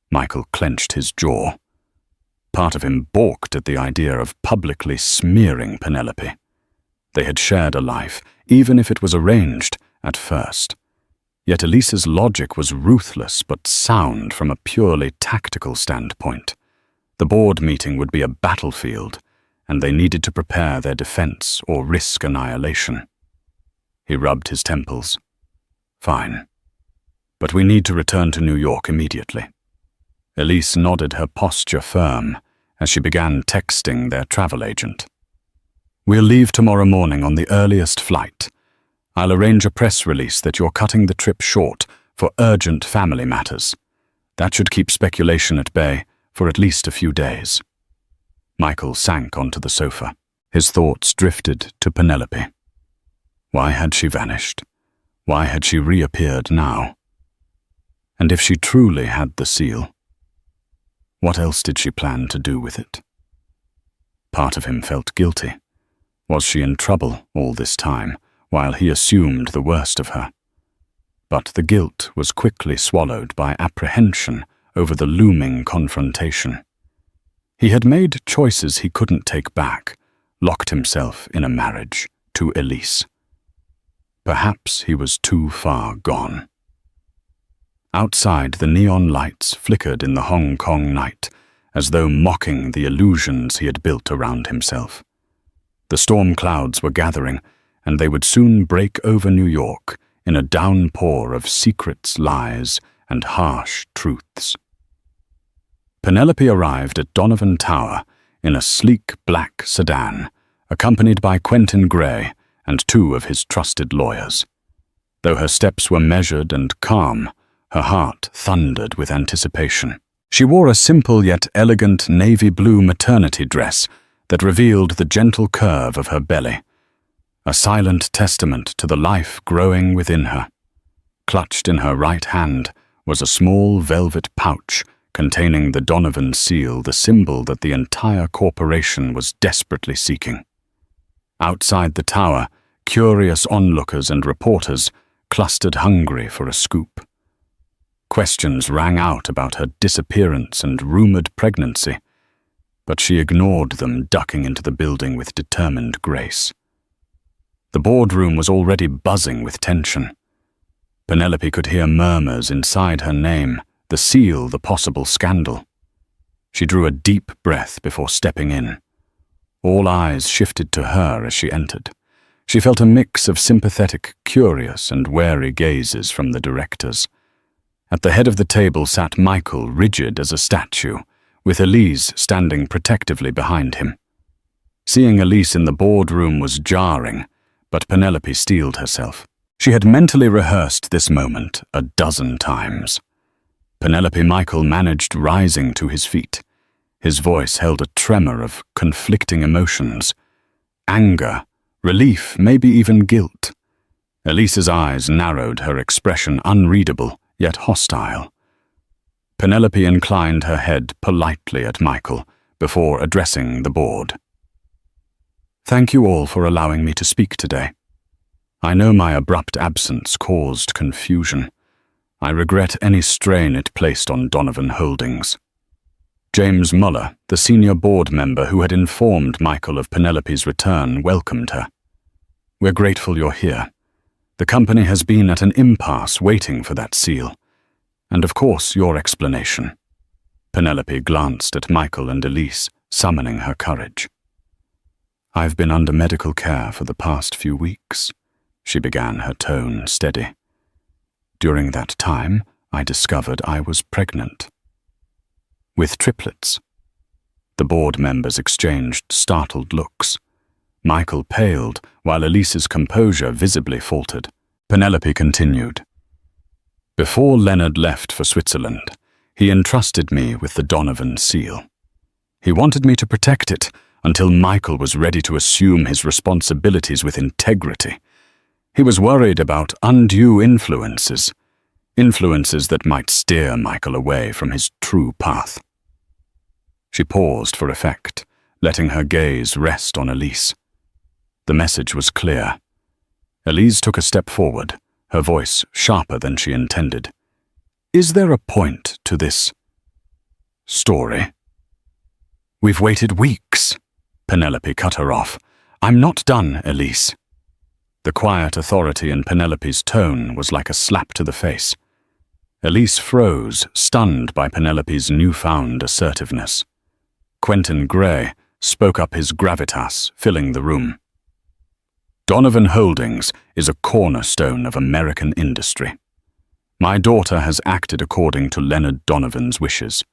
Michael clenched his jaw. Part of him balked at the idea of publicly smearing Penelope. They had shared a life, even if it was arranged at first. Yet Elise's logic was ruthless but sound from a purely tactical standpoint. The board meeting would be a battlefield, and they needed to prepare their defense or risk annihilation. He rubbed his temples. "Fine. But we need to return to New York immediately." Elise nodded, her posture firm, as she began texting their travel agent. "We'll leave tomorrow morning on the earliest flight. I'll arrange a press release that you're cutting the trip short for urgent family matters. That should keep speculation at bay for at least a few days." Michael sank onto the sofa. His thoughts drifted to Penelope. Why had she vanished? Why had she reappeared now? And if she truly had the seal, what else did she plan to do with it? Part of him felt guilty. Was she in trouble all this time, while he assumed the worst of her? But the guilt was quickly swallowed by apprehension over the looming confrontation. He had made choices he couldn't take back, locked himself in a marriage to Elise. Perhaps he was too far gone. Outside, the neon lights flickered in the Hong Kong night, as though mocking the illusions he had built around himself. The storm clouds were gathering, and they would soon break over New York in a downpour of secrets, lies, and harsh truths. Penelope arrived at Donovan Tower in a sleek black sedan, accompanied by Quentin Gray and two of his trusted lawyers. Though her steps were measured and calm, her heart thundered with anticipation. She wore a simple yet elegant navy blue maternity dress that revealed the gentle curve of her belly, a silent testament to the life growing within her. Clutched in her right hand was a small velvet pouch containing the Donovan seal, the symbol that the entire corporation was desperately seeking. Outside the tower, curious onlookers and reporters clustered hungry for a scoop. Questions rang out about her disappearance and rumored pregnancy, but she ignored them, ducking into the building with determined grace. The boardroom was already buzzing with tension. Penelope could hear murmurs inside her name, the seal the possible scandal. She drew a deep breath before stepping in. All eyes shifted to her as she entered. She felt a mix of sympathetic, curious, and wary gazes from the directors. At the head of the table sat Michael, rigid as a statue, with Elise standing protectively behind him. Seeing Elise in the boardroom was jarring, but Penelope steeled herself. She had mentally rehearsed this moment a dozen times. Michael managed rising to his feet. His voice held a tremor of conflicting emotions. Anger, relief, maybe even guilt. Elise's eyes narrowed, her expression unreadable, yet hostile. Penelope inclined her head politely at Michael before addressing the board. "Thank you all for allowing me to speak today. I know my abrupt absence caused confusion. I regret any strain it placed on Donovan Holdings." James Muller, the senior board member who had informed Michael of Penelope's return, welcomed her. "We're grateful you're here. The company has been at an impasse waiting for that seal. And of course, your explanation." Penelope glanced at Michael and Elise, summoning her courage. "I've been under medical care for the past few weeks," she began, her tone steady. "During that time, I discovered I was pregnant. With triplets." The board members exchanged startled looks. Michael paled, while Elise's composure visibly faltered. Penelope continued. "Before Leonard left for Switzerland, he entrusted me with the Donovan seal. He wanted me to protect it until Michael was ready to assume his responsibilities with integrity. He was worried about undue influences that might steer Michael away from his true path." She paused for effect, letting her gaze rest on Elise. The message was clear. Elise took a step forward, her voice sharper than she intended. "Is there a point to this story?" "We've waited weeks," Penelope cut her off. "I'm not done, Elise." The quiet authority in Penelope's tone was like a slap to the face. Elise froze, stunned by Penelope's newfound assertiveness. Quentin Gray spoke up, his gravitas filling the room. "Donovan Holdings is a cornerstone of American industry. My daughter has acted according to Leonard Donovan's wishes.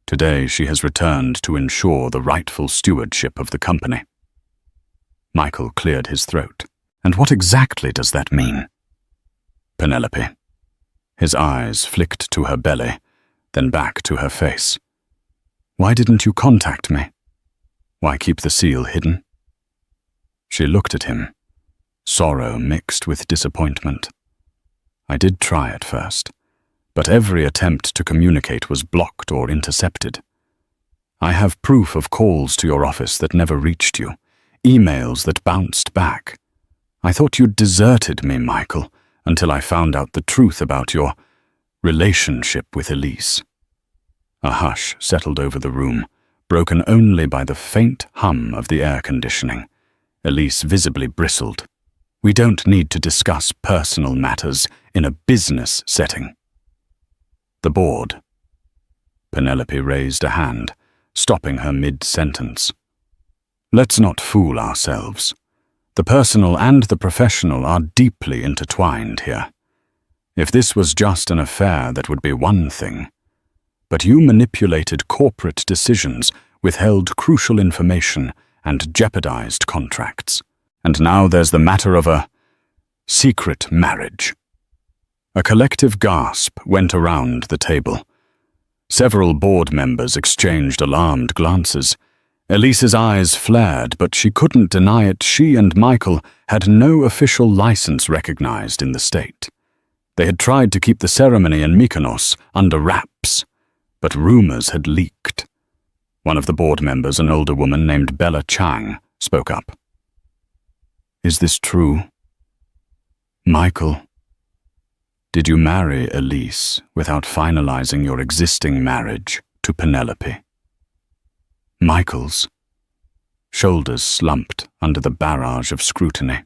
Today she has returned to ensure the rightful stewardship of the company." Michael cleared his throat. "And what exactly does that mean?" Penelope. His eyes flicked to her belly, then back to her face. "Why didn't you contact me? Why keep the seal hidden?" She looked at him, sorrow mixed with disappointment. "I did try at first, but every attempt to communicate was blocked or intercepted. I have proof of calls to your office that never reached you, emails that bounced back. I thought you'd deserted me, Michael, until I found out the truth about your relationship with Elise." A hush settled over the room, broken only by the faint hum of the air conditioning. Elise visibly bristled. "We don't need to discuss personal matters in a business setting." The board. Penelope raised a hand, stopping her mid-sentence. "Let's not fool ourselves. The personal and the professional are deeply intertwined here. If this was just an affair, that would be one thing. But you manipulated corporate decisions, withheld crucial information, and jeopardized contracts. And now there's the matter of a secret marriage." A collective gasp went around the table. Several board members exchanged alarmed glances. Elise's eyes flared, but she couldn't deny it. She and Michael had no official license recognized in the state. They had tried to keep the ceremony in Mykonos under wraps, but rumors had leaked. One of the board members, an older woman named Bella Chang, spoke up. "Is this true? Michael, did you marry Elise without finalizing your existing marriage to Penelope?" Michael's shoulders slumped under the barrage of scrutiny.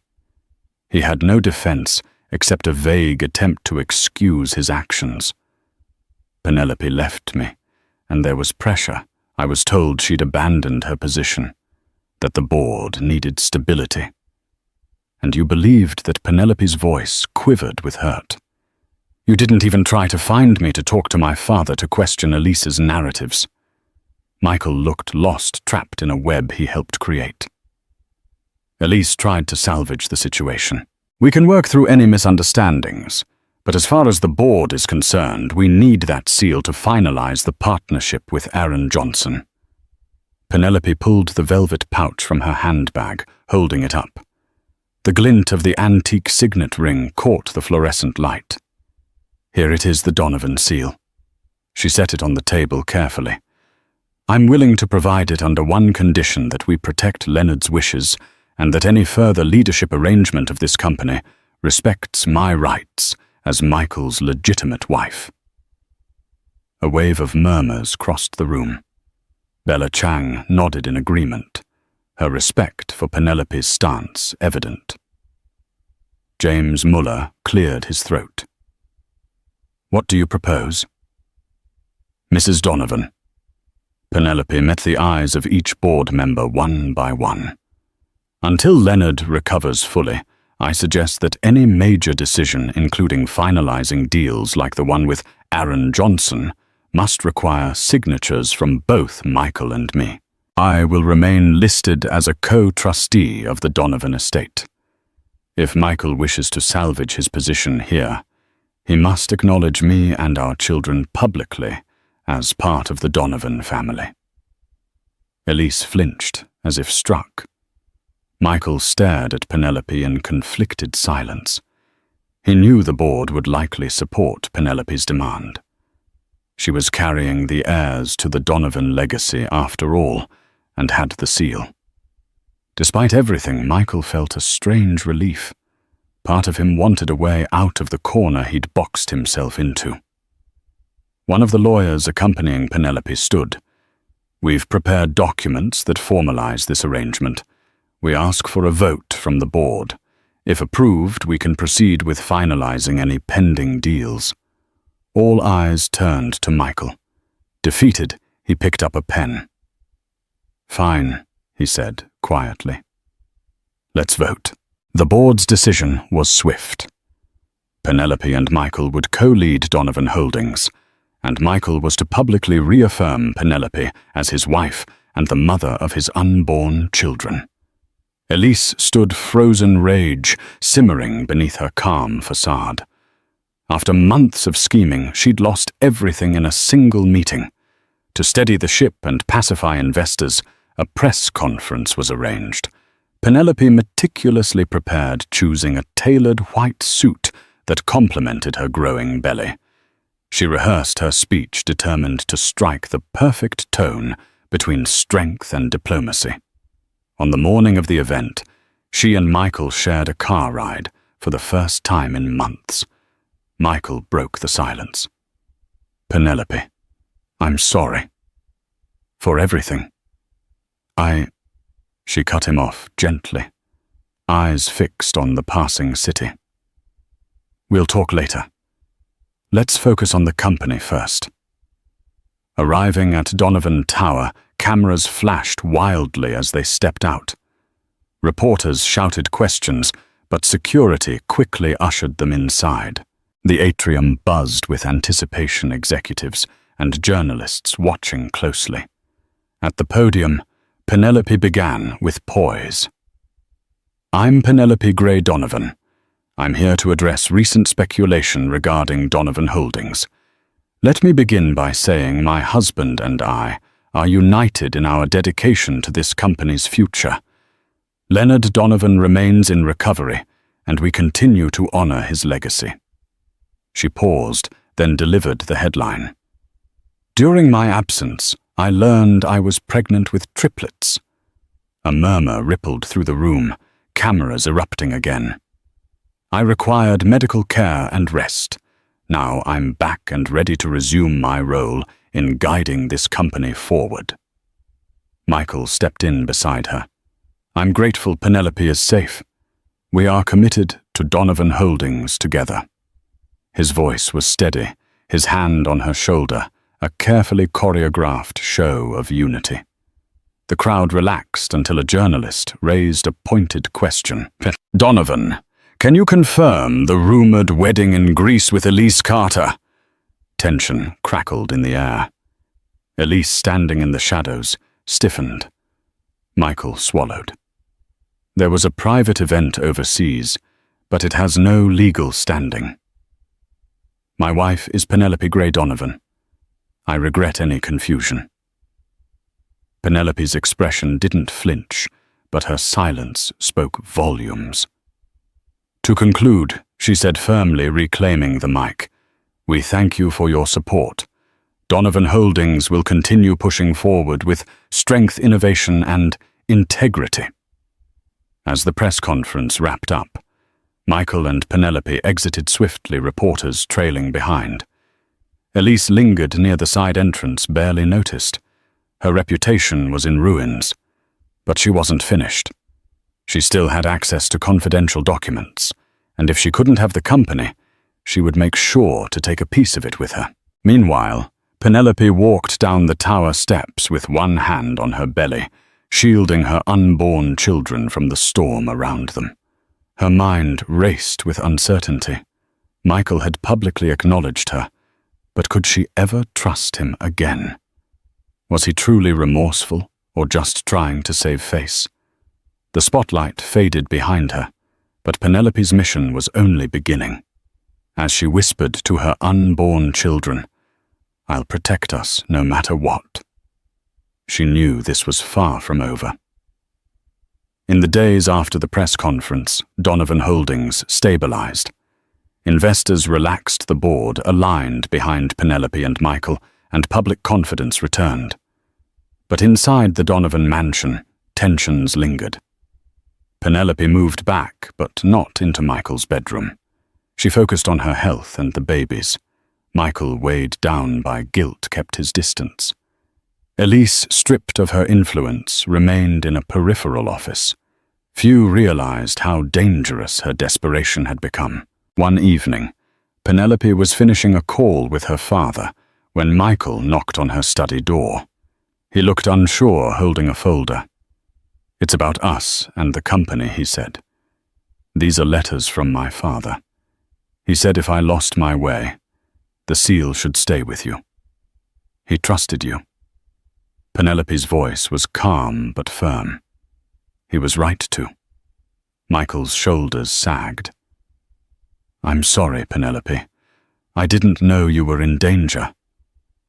He had no defense except a vague attempt to excuse his actions. Penelope left me, and there was pressure. I was told she'd abandoned her position, that the board needed stability. And you believed that Penelope's voice quivered with hurt. You didn't even try to find me to talk to my father to question Elise's narratives. Michael looked lost, trapped in a web he helped create. Elise tried to salvage the situation. We can work through any misunderstandings, but as far as the board is concerned, we need that seal to finalize the partnership with Aaron Johnson. Penelope pulled the velvet pouch from her handbag, holding it up. The glint of the antique signet ring caught the fluorescent light. Here it is, the Donovan seal. She set it on the table carefully. I'm willing to provide it under one condition, that we protect Leonard's wishes and that any further leadership arrangement of this company respects my rights as Michael's legitimate wife. A wave of murmurs crossed the room. Bella Chang nodded in agreement, her respect for Penelope's stance evident. James Muller cleared his throat. What do you propose? Mrs. Donovan. Penelope met the eyes of each board member one by one. Until Leonard recovers fully, I suggest that any major decision, including finalizing deals like the one with Aaron Johnson, must require signatures from both Michael and me. I will remain listed as a co-trustee of the Donovan estate. If Michael wishes to salvage his position here, he must acknowledge me and our children publicly as part of the Donovan family. Elise flinched, as if struck. Michael stared at Penelope in conflicted silence. He knew the board would likely support Penelope's demand. She was carrying the heirs to the Donovan legacy after all, and had the seal. Despite everything, Michael felt a strange relief. Part of him wanted a way out of the corner he'd boxed himself into. One of the lawyers accompanying Penelope stood. We've prepared documents that formalize this arrangement. We ask for a vote from the board. If approved, we can proceed with finalizing any pending deals. All eyes turned to Michael. Defeated, he picked up a pen. Fine, he said quietly. Let's vote. The board's decision was swift. Penelope and Michael would co-lead Donovan Holdings, and Michael was to publicly reaffirm Penelope as his wife and the mother of his unborn children. Elise stood frozen rage, simmering beneath her calm facade. After months of scheming, she'd lost everything in a single meeting. To steady the ship and pacify investors, a press conference was arranged. Penelope meticulously prepared, choosing a tailored white suit that complemented her growing belly. She rehearsed her speech, determined to strike the perfect tone between strength and diplomacy. On the morning of the event, she and Michael shared a car ride for the first time in months. Michael broke the silence. Penelope, I'm sorry. For everything. She cut him off gently, eyes fixed on the passing city. We'll talk later. Let's focus on the company first. Arriving at Donovan Tower, cameras flashed wildly as they stepped out. Reporters shouted questions, but security quickly ushered them inside. The atrium buzzed with anticipation, executives and journalists watching closely. At the podium, Penelope began with poise. I'm Penelope Gray Donovan. I'm here to address recent speculation regarding Donovan Holdings. Let me begin by saying my husband and I are united in our dedication to this company's future. Leonard Donovan remains in recovery, and we continue to honor his legacy. She paused, then delivered the headline. During my absence, I learned I was pregnant with triplets. A murmur rippled through the room, cameras erupting again. I required medical care and rest. Now I'm back and ready to resume my role in guiding this company forward. Michael stepped in beside her. I'm grateful Penelope is safe. We are committed to Donovan Holdings together. His voice was steady, his hand on her shoulder, a carefully choreographed show of unity. The crowd relaxed until a journalist raised a pointed question. "Donovan, can you confirm the rumored wedding in Greece with Elise Carter?" Tension crackled in the air. Elise, standing in the shadows, stiffened. Michael swallowed. "There was a private event overseas, but it has no legal standing. My wife is Penelope Gray Donovan. I regret any confusion." Penelope's expression didn't flinch, but her silence spoke volumes. "To conclude," she said firmly, reclaiming the mic, "we thank you for your support. Donovan Holdings will continue pushing forward with strength, innovation, and integrity." As the press conference wrapped up, Michael and Penelope exited swiftly, reporters trailing behind. Elise lingered near the side entrance, barely noticed. Her reputation was in ruins, but she wasn't finished. She still had access to confidential documents, and if she couldn't have the company, she would make sure to take a piece of it with her. Meanwhile, Penelope walked down the tower steps with one hand on her belly, shielding her unborn children from the storm around them. Her mind raced with uncertainty. Michael had publicly acknowledged her, but could she ever trust him again? Was he truly remorseful, or just trying to save face? The spotlight faded behind her, but Penelope's mission was only beginning. As she whispered to her unborn children, "I'll protect us no matter what," she knew this was far from over. In the days after the press conference, Donovan Holdings stabilized. Investors relaxed, the board aligned behind Penelope and Michael, and public confidence returned. But inside the Donovan mansion, tensions lingered. Penelope moved back, but not into Michael's bedroom. She focused on her health and the babies. Michael, weighed down by guilt, kept his distance. Elise, stripped of her influence, remained in a peripheral office. Few realized how dangerous her desperation had become. One evening, Penelope was finishing a call with her father when Michael knocked on her study door. He looked unsure, holding a folder. "It's about us and the company," he said. "These are letters from my father. He said if I lost my way, the seal should stay with you. He trusted you." Penelope's voice was calm but firm. He was right to. Michael's shoulders sagged. "I'm sorry, Penelope. I didn't know you were in danger.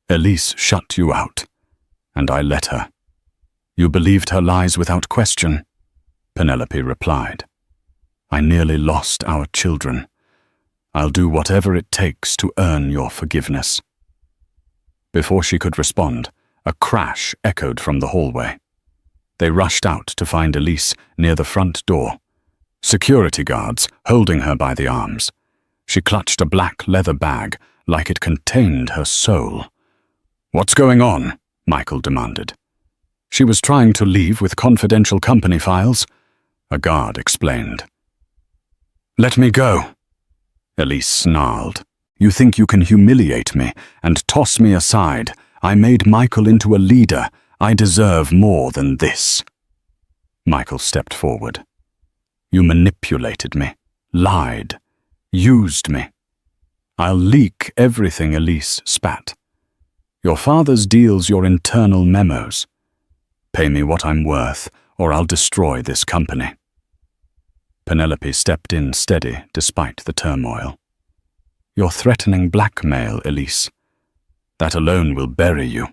Elise shut you out, and I let her." "You believed her lies without question," Penelope replied. "I nearly lost our children. I'll do whatever it takes to earn your forgiveness." Before she could respond, a crash echoed from the hallway. They rushed out to find Elise near the front door. Security guards holding her by the arms. She clutched a black leather bag like it contained her soul. "What's going on?" Michael demanded. "She was trying to leave with confidential company files," a guard explained. "Let me go," Elise snarled. "You think you can humiliate me and toss me aside? I made Michael into a leader. I deserve more than this." Michael stepped forward. "You manipulated me, lied, used me. I'll leak everything," Elise spat. "Your father's deals, your internal memos. Pay me what I'm worth, or I'll destroy this company." Penelope stepped in steady despite the turmoil. "You're threatening blackmail, Elise. That alone will bury you."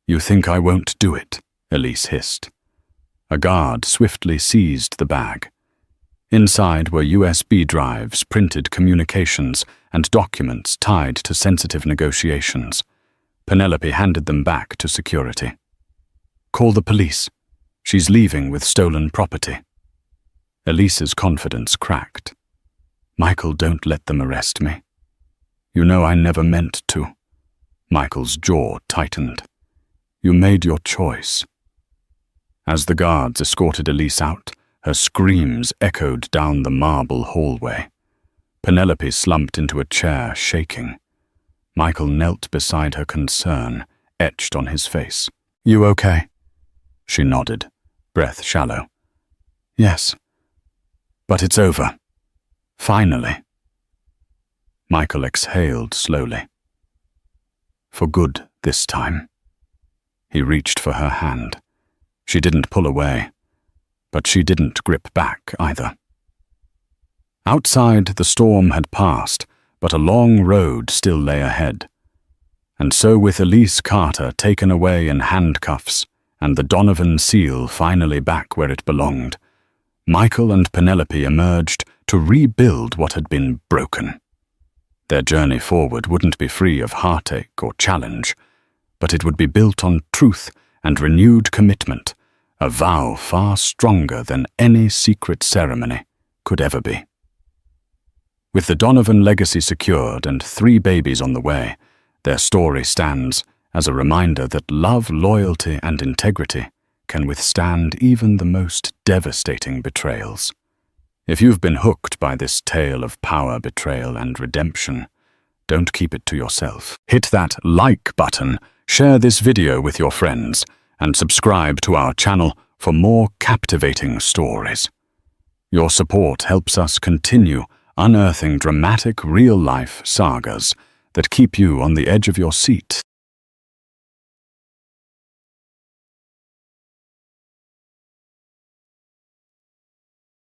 "You think I won't do it?" Elise hissed. A guard swiftly seized the bag. Inside were USB drives, printed communications, and documents tied to sensitive negotiations. Penelope handed them back to security. "Call the police. She's leaving with stolen property." Elise's confidence cracked. "Michael, don't let them arrest me. You know I never meant to." Michael's jaw tightened. "You made your choice." As the guards escorted Elise out, Her screams echoed down the marble hallway. Penelope slumped into a chair, shaking. Michael knelt beside her, concern etched on his face. "You okay?" She nodded, breath shallow. "Yes. But it's over. Finally." Michael exhaled slowly. For good this time. He reached for her hand. She didn't pull away, but she didn't grip back either. Outside, the storm had passed, but a long road still lay ahead. And so, with Elise Carter taken away in handcuffs and the Donovan seal finally back where it belonged, Michael and Penelope emerged to rebuild what had been broken. Their journey forward wouldn't be free of heartache or challenge, but it would be built on truth and renewed commitment, a vow far stronger than any secret ceremony could ever be. With the Donovan legacy secured and 3 babies on the way, their story stands as a reminder that love, loyalty, and integrity can withstand even the most devastating betrayals. If you've been hooked by this tale of power, betrayal, and redemption, don't keep it to yourself. Hit that like button, share this video with your friends, and subscribe to our channel for more captivating stories. Your support helps us continue unearthing dramatic real-life sagas that keep you on the edge of your seat.